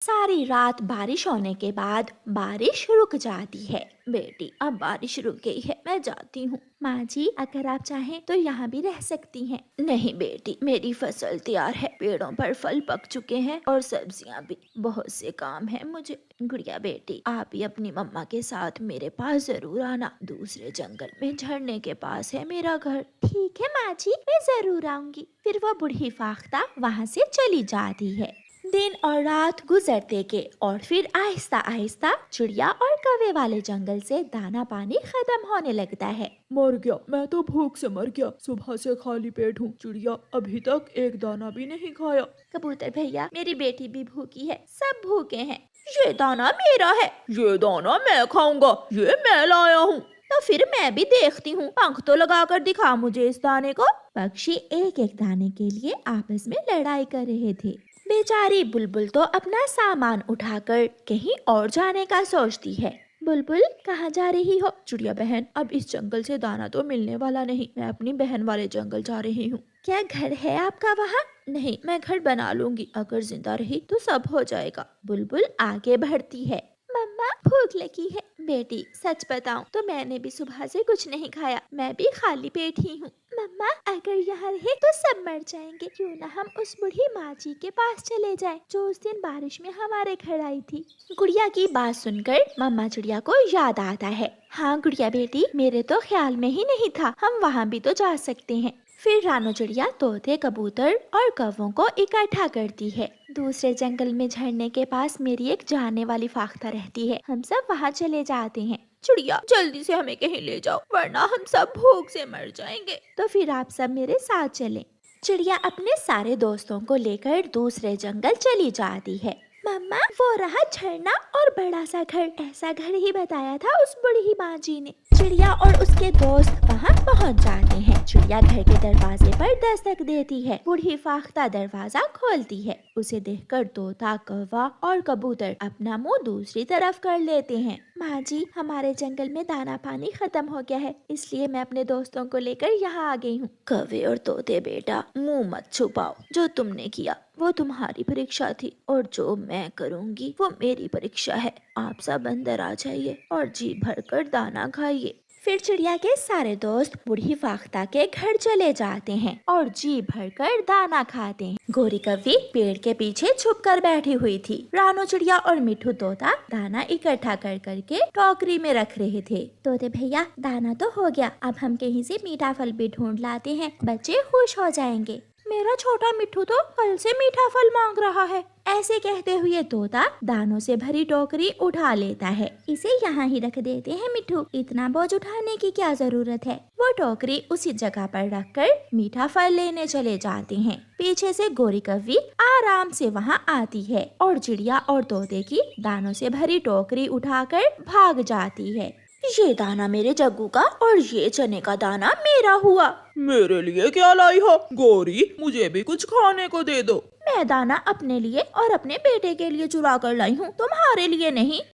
सारी रात बारिश होने के बाद बारिश रुक जाती है। बेटी, अब बारिश रुक गई है, मैं जाती हूँ। माँ जी, अगर आप चाहें तो यहाँ भी रह सकती हैं। नहीं बेटी, मेरी फसल तैयार है, पेड़ों पर फल पक चुके हैं और सब्जियाँ भी। बहुत से काम है मुझे। गुड़िया बेटी, आप ही अपनी मम्मा के साथ मेरे पास जरूर आना। दूसरे जंगल में झरने के पास है मेरा घर। ठीक है माँ जी, मैं जरूर आऊंगी। फिर वो बूढ़ी फाख्ता वहाँ से चली जाती है। दिन और रात गुजरते के और फिर आहिस्ता आहिस्ता चिड़िया और कौवे वाले जंगल से दाना पानी खत्म होने लगता है। मर गया, मैं तो भूख से मर गया। सुबह से खाली पेट हूँ। चिड़िया अभी तक एक दाना भी नहीं खाया। कबूतर भैया, मेरी बेटी भी भूखी है, सब भूखे हैं। ये दाना मेरा है। ये दाना मैं खाऊंगा, ये मैं लाया हूँ। तो फिर मैं भी देखती हूँ, पंख तो लगा कर दिखा मुझे इस दाने को। पक्षी एक एक दाने के लिए आपस में लड़ाई कर रहे थे। बेचारी बुलबुल तो अपना सामान उठाकर कहीं और जाने का सोचती है। बुलबुल, कहाँ जा रही हो? चिड़िया बहन, अब इस जंगल से दाना तो मिलने वाला नहीं। मैं अपनी बहन वाले जंगल जा रही हूँ। क्या घर है आपका वहाँ? नहीं, मैं घर बना लूंगी। अगर जिंदा रही तो सब हो जाएगा। बुलबुल आगे बढ़ती है। मम्मा, भूख लगी है। बेटी, सच बताऊं तो मैंने भी सुबह से कुछ नहीं खाया, मैं भी खाली पेट ही हूँ। मम्मा, अगर यहाँ रहे तो सब मर जाएंगे। क्यों ना हम उस बूढ़ी माँ जी के पास चले जाएं, जो उस दिन बारिश में हमारे घर आई थी। गुड़िया की बात सुनकर मम्मा चिड़िया को याद आता है। हाँ गुड़िया बेटी, मेरे तो ख्याल में ही नहीं था, हम वहाँ भी तो जा सकते हैं। फिर रानो चिड़िया तोते, कबूतर और कौवों को इकट्ठा करती है। दूसरे जंगल में झरने के पास मेरी एक जानने वाली फाख्ता रहती है, हम सब वहाँ चले जाते हैं। चिड़िया, जल्दी से हमें कहीं ले जाओ, वरना हम सब भूख से मर जाएंगे। तो फिर आप सब मेरे साथ चलें। चिड़िया अपने सारे दोस्तों को लेकर दूसरे जंगल चली जाती है। मम्मा, वो रहा झरना और बड़ा सा घर, ऐसा घर ही बताया था उस बूढ़ी माँ जी ने। चिड़िया और उसके दोस्त वहाँ पहुँच जाते हैं। चिड़िया घर के दरवाजे पर दस्तक देती है। बूढ़ी फाख्ता दरवाजा खोलती है। उसे देखकर तोता, कौवा और कबूतर अपना मुंह दूसरी तरफ कर लेते हैं। माँ जी, हमारे जंगल में दाना पानी खत्म हो गया है, इसलिए मैं अपने दोस्तों को लेकर यहाँ आ गई हूँ। कौवे और तोते बेटा, मुंह मत छुपाओ। जो तुमने किया वो तुम्हारी परीक्षा थी, और जो मैं करूँगी वो मेरी परीक्षा है। आप सब अंदर आ जाइए और जी भरकर दाना खाइए। फिर चिड़िया के सारे दोस्त बूढ़ी फाख्ता के घर चले जाते हैं और जी भरकर दाना खाते हैं। गोरी कव्वी पेड़ के पीछे छुप कर बैठी हुई थी। रानो चिड़िया और मिठू तोता दाना इकट्ठा कर करके टोकरी में रख रहे थे। तोते भैया, दाना तो हो गया, अब हम कहीं से मीठा फल भी ढूंढ लाते हैं, बच्चे खुश हो जाएंगे। मेरा छोटा मिठू तो कल से मीठा फल मांग रहा है। ऐसे कहते हुए तोता दानों से भरी टोकरी उठा लेता है। इसे यहाँ ही रख देते हैं मिठू, इतना बोझ उठाने की क्या जरूरत है। वो टोकरी उसी जगह पर रखकर मीठा फल लेने चले जाते हैं। पीछे से गोरी कव्वी आराम से वहाँ आती है और चिड़िया और तोते की दानों से भरी टोकरी उठाकर भाग जाती है। ये दाना मेरे जग्गू का और ये चने का दाना मेरा हुआ। मेरे लिए क्या लाई हो? गोरी, मुझे भी कुछ खाने को दे दो। मैं दाना अपने लिए और अपने बेटे के लिए चुरा कर लाई हूँ, तुम्हारे लिए नहीं।